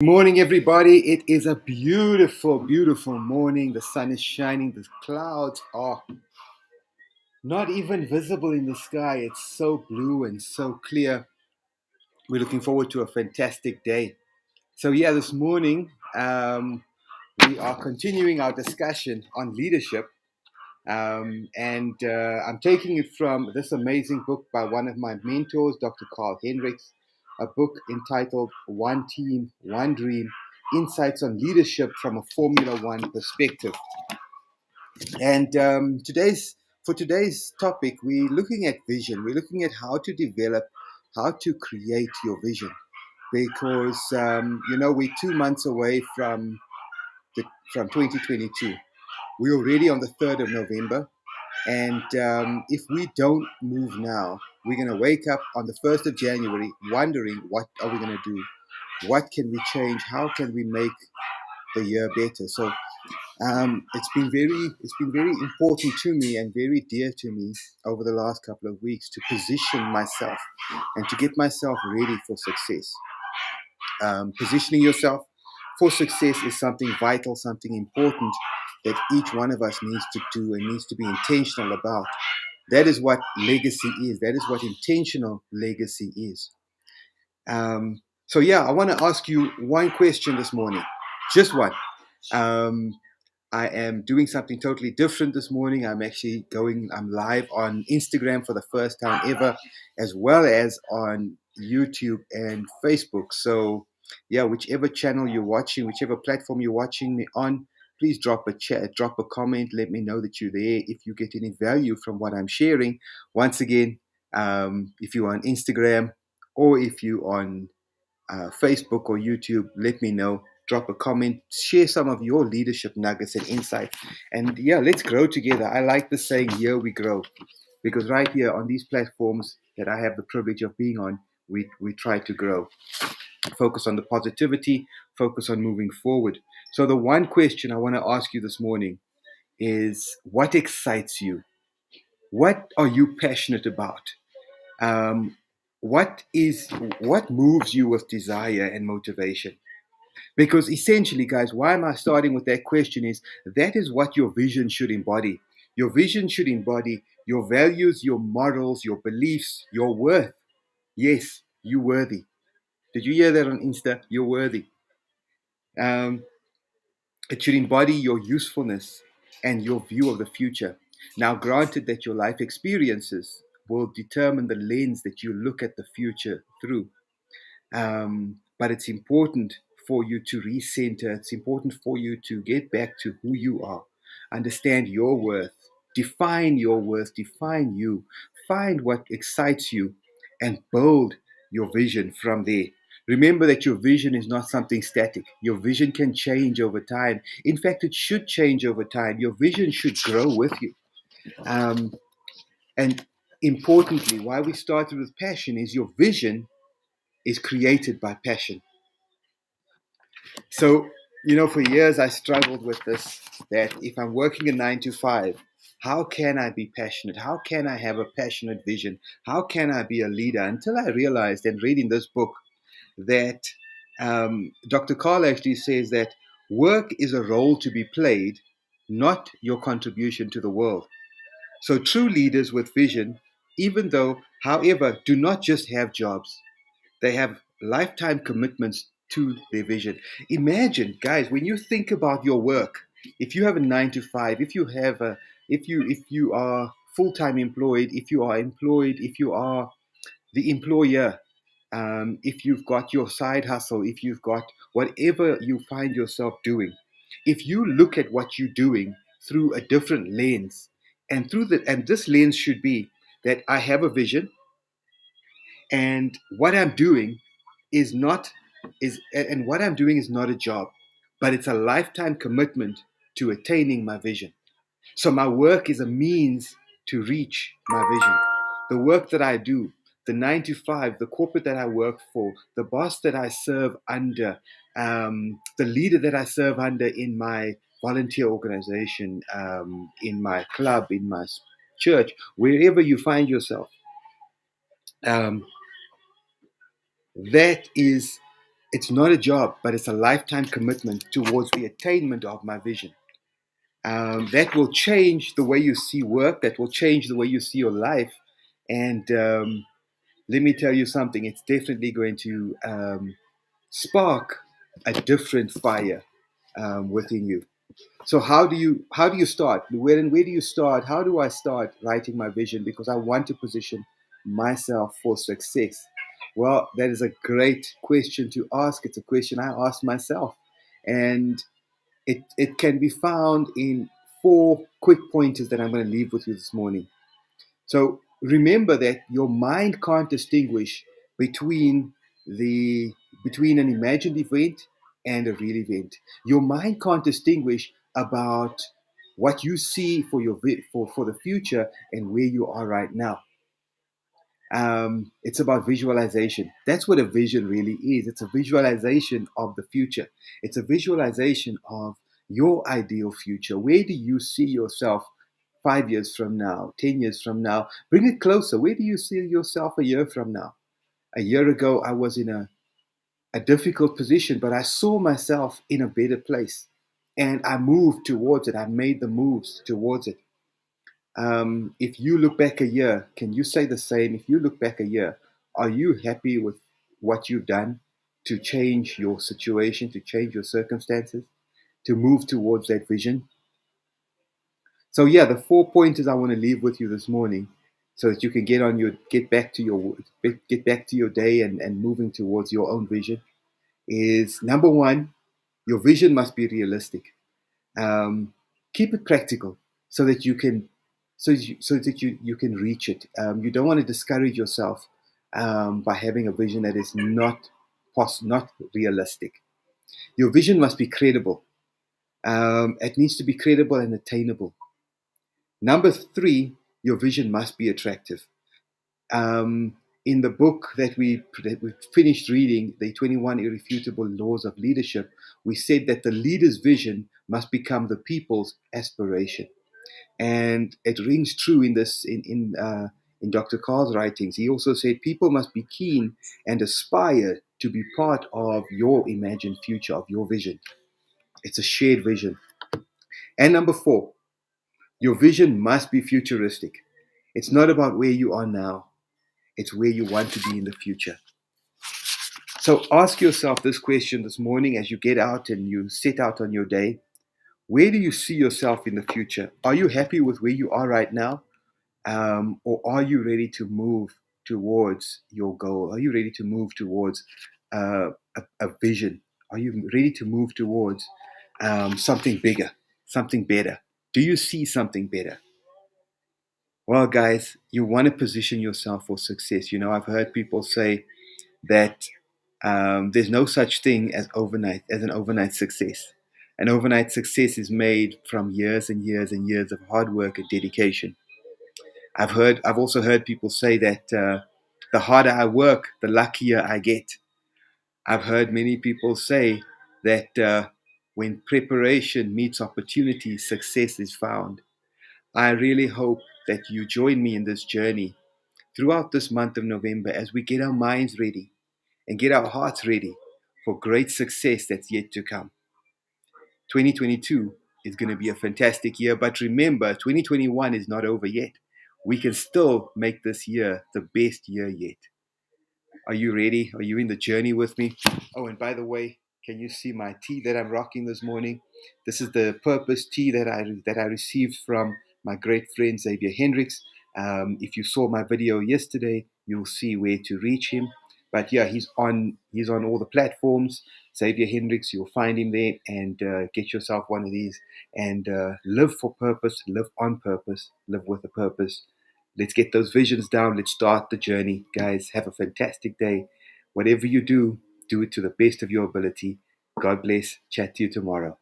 Good morning, everybody. It is a beautiful, beautiful morning. The sun is shining. The clouds are not even visible in the sky. It's so blue and so clear. We're looking forward to a fantastic day. So, yeah, this morning we are continuing our discussion on leadership. And I'm taking it from this amazing book by one of my mentors, Dr. Carl Hendricks, a book entitled One Team, One Dream, Insights on Leadership from a Formula One Perspective. And for today's topic, we're looking at vision. We're looking at how to develop, how to create your vision. Because, we're 2 months away from 2022. We're already on the 3rd of November. And if we don't move now, we're going to wake up on the 1st of January wondering, what are we going to do? What can we change? How can we make the year better? So it's been very important to me and very dear to me over the last couple of weeks to position myself and to get myself ready for success. Positioning yourself for success is something vital, something important that each one of us needs to do and needs to be intentional about. That is what legacy is. That is what intentional legacy is. I want to ask you one question this morning. Just one. I am doing something totally different this morning. I'm live on Instagram for the first time ever, as well as on YouTube and Facebook. So, yeah, whichever channel you're watching, whichever platform you're watching me on, please drop a chat, drop a comment, let me know that you're there. If you get any value from what I'm sharing, once again, if you're on Instagram or if you're on Facebook or YouTube, let me know. Drop a comment, share some of your leadership nuggets and insights. And yeah, let's grow together. I like the saying, here we grow. Because right here on these platforms that I have the privilege of being on, we try to grow. Focus on the positivity, focus on moving forward. So the one question I want to ask you this morning is, what excites you? What are you passionate about? Um, what moves you with desire and motivation? Because essentially, guys, why am I starting with that question is that is what your vision should embody. Your vision should embody your values, your morals, your beliefs, your worth. Yes, you're worthy. Did you hear that on Insta? You're worthy. Um, it should embody your usefulness and your view of the future. Now, granted that your life experiences will determine the lens that you look at the future through. But it's important for you to recenter. It's important for you to get back to who you are, understand your worth, define your worth, define you, find what excites you, and build your vision from there. Remember that your vision is not something static. Your vision can change over time. In fact, it should change over time. Your vision should grow with you. And importantly, why we started with passion is your vision is created by passion. So, for years I struggled with this, that if I'm working a 9 to 5, how can I be passionate? How can I have a passionate vision? How can I be a leader? Until I realized and read in this book that Dr. Carl actually says that work is a role to be played, not your contribution to the world. So true leaders with vision, however, do not just have jobs. They have lifetime commitments to their vision. Imagine, guys, when you think about your work, if you have a 9 to 5, if you are full-time employed, if you are employed, if you are the employer, if you've got your side hustle, if you've got whatever you find yourself doing, if you look at what you're doing through a different lens, and this lens should be that I have a vision, and what I'm doing is not a job, but it's a lifetime commitment to attaining my vision. So my work is a means to reach my vision. The work that I do, the 9 to 5, the corporate that I work for, the boss that I serve under, the leader that I serve under in my volunteer organization, in my club, in my church, wherever you find yourself, um, that is It's not a job, but it's a lifetime commitment towards the attainment of my vision. That will change the way you see work. That will change the way you see your life. And let me tell you something. It's definitely going to spark a different fire within you. So how do you start? Where do you start? How do I start writing my vision? Because I want to position myself for success. Well, that is a great question to ask. It's a question I ask myself, and it can be found in 4 quick pointers that I'm going to leave with you this morning. So remember that your mind can't distinguish between the between an imagined event and a real event. Your mind can't distinguish about what you see for for the future and where you are right now. It's about visualization. That's what a vision really is. It's a visualization of the future. It's a visualization of your ideal future. Where do you see yourself 5 years from now, 10 years from now? Bring it closer. Where do you see yourself a year from now? A year ago, I was in a difficult position, but I saw myself in a better place. And I moved towards it. I made the moves towards it. If you look back a year, can you say the same? If you look back a year, are you happy with what you've done to change your situation, to change your circumstances, to move towards that vision? So yeah, the 4 pointers I want to leave with you this morning, so that you can get back to your day and moving towards your own vision, is number one, your vision must be realistic. um, Keep it practical so that you can you can reach it. You don't want to discourage yourself by having a vision that is not realistic. Your vision must be credible. It needs to be credible and attainable. Number three, your vision must be attractive. In the book that we finished reading, the 21 Irrefutable Laws of Leadership, we said that the leader's vision must become the people's aspiration. And it rings true in Dr. Carl's writings. He also said people must be keen and aspire to be part of your imagined future, of your vision. It's a shared vision. And number four, your vision must be futuristic. It's not about where you are now, it's where you want to be in the future. So ask yourself this question this morning as you get out and you set out on your day. Where do you see yourself in the future? Are you happy with where you are right now? Or are you ready to move towards your goal? Are you ready to move towards a vision? Are you ready to move towards something bigger, something better? Do you see something better? Well, guys, you want to position yourself for success. I've heard people say that there's no such thing as an overnight success. An overnight success is made from years and years and years of hard work and dedication. I've also heard people say that the harder I work, the luckier I get. I've heard many people say that when preparation meets opportunity, success is found. I really hope that you join me in this journey throughout this month of November as we get our minds ready and get our hearts ready for great success that's yet to come. 2022 is going to be a fantastic year, but remember, 2021 is not over yet. We can still make this year the best year yet. Are you ready? Are you in the journey with me? Oh, and by the way, can you see my tea that I'm rocking this morning? This is the purpose tea that I received from my great friend Xavier Hendricks. If you saw my video yesterday, you'll see where to reach him. But yeah, he's on all the platforms. Xavier Hendricks, you'll find him there, and get yourself one of these and live for purpose, live on purpose, live with a purpose. Let's get those visions down. Let's start the journey. Guys, have a fantastic day. Whatever you do, do it to the best of your ability. God bless. Chat to you tomorrow.